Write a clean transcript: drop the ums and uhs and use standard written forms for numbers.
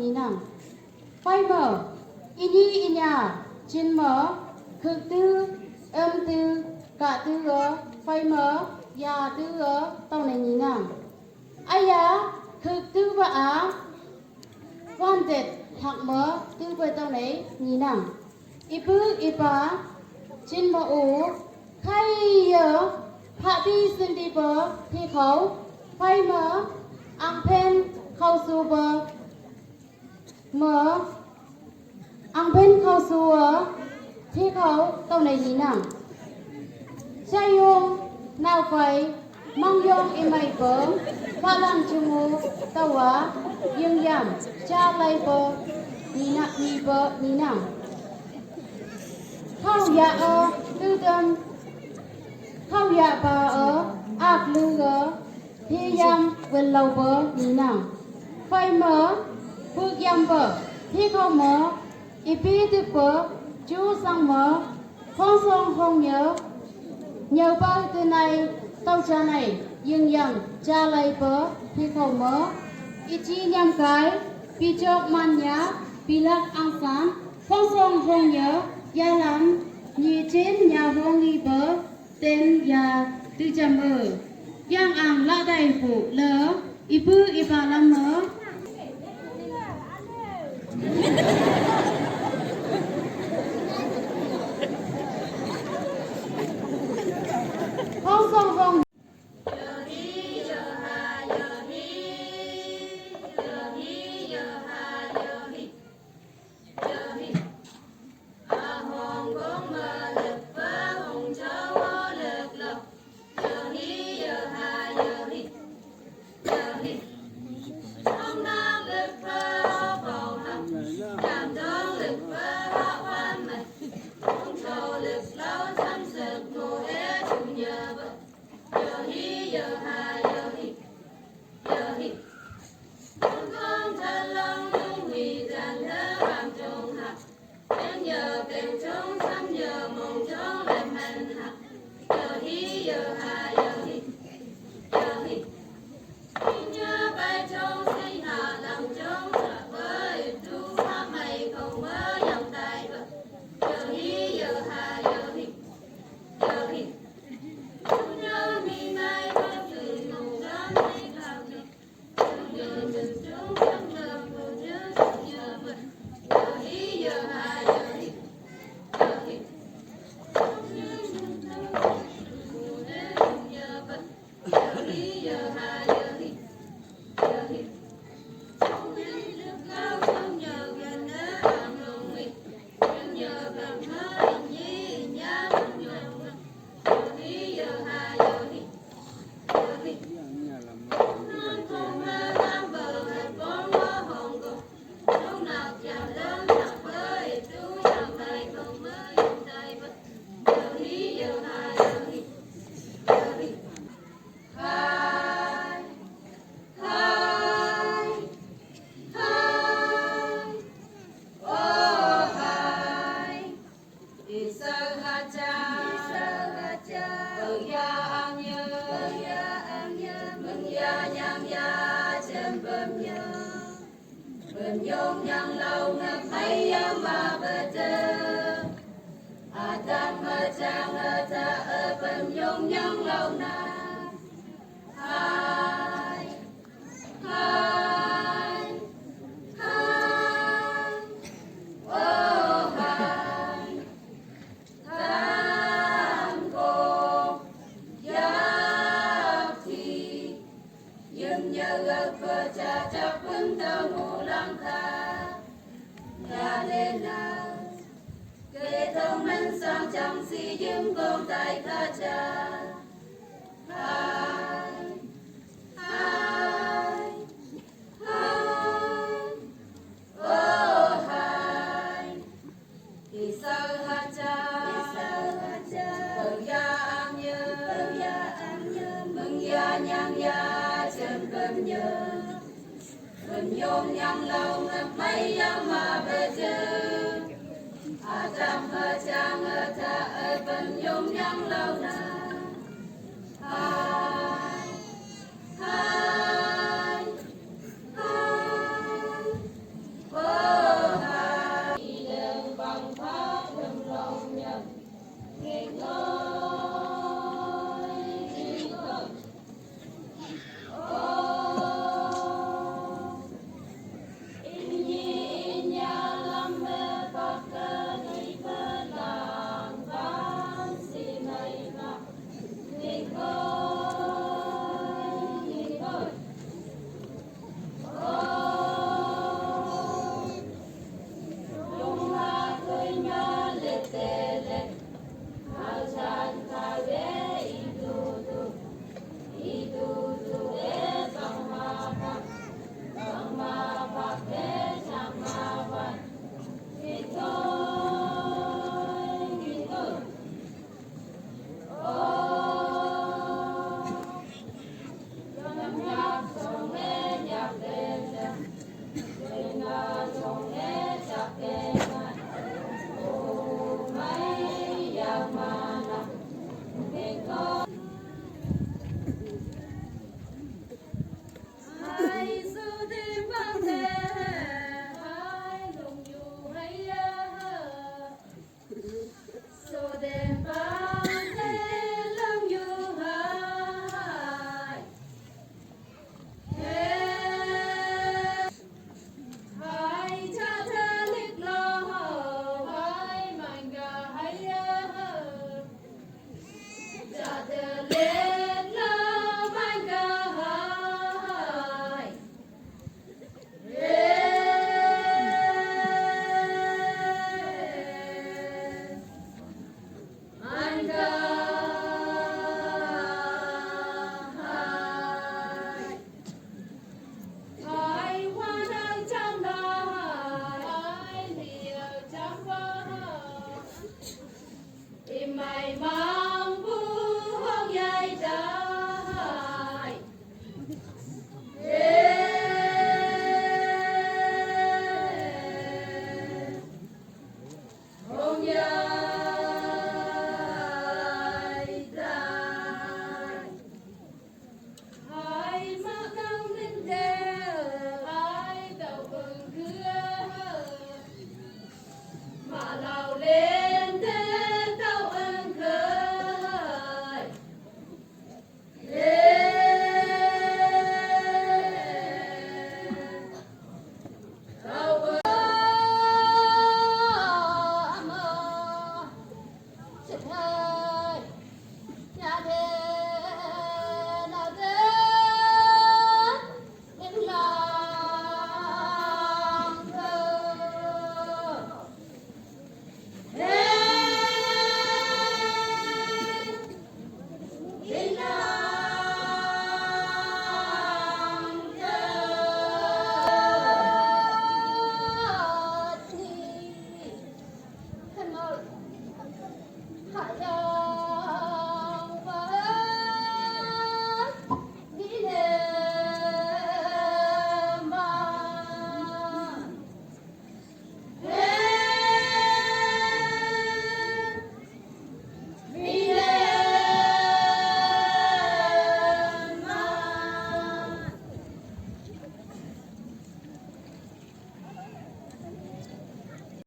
Nina, Fiber, Ini Inya, Chin Mer, Cực Tư, Âm Tư, Cả Tư Ơ, Fiber, Ya Tư Ơ, Tao này Nina. Aya, Cực Tư Và Á, Wanted, Hạc Mer, Tư Với Tao này Nina. Ipu Ipa, Chin Mer U, Khai Ơ, Hạ Ti Sinh Đi Bơ, Thi Khẩu, Fiber, Ang Pen, Khâu Su Bơ, Mở ăn bên khâu xua thi khẩu tàu này gì nào sai yong nào phải mong yong im mày bớ pha lăng chung ngu tàu á dương yam cha lay bớ ni bớ ni nào khâu dạ ơ tư tân khâu dạ bà ơ ác lư ơ thi yam bên lâu bớ ni nào phải mở phước yam bờ thi khâu mở ipi tư bờ chú sang mở phong song không nhớ bao từ này tàu cha này dương yang cha lại bờ thi khâu mở ichi nham cái pi chok man nhá pi lắc ang san phong song không nhớ ya lắm như trên nhà vong đi bờ tên ya tư chăm bờ yang ang la đại phụ lỡ ipu ipa lam mở không không không Yong yang lâu ngập hay mà bờ trời tan mơ trang ta ở bên yong yang lâu na hai cha cha pun tơ mù lang kha nhà lên nào kể thông minh sang chẳng si dương công tại kha cha hai hai hai ô hai thì sao ha cha mừng ya an nhớ mừng ya nhang ya chân cơm nhớ mừng nhôm nhang lâu ngập mấy mà bờ chư trăm hơ trang hơ cha ơi mừng nhôm nhang lâu na hai hai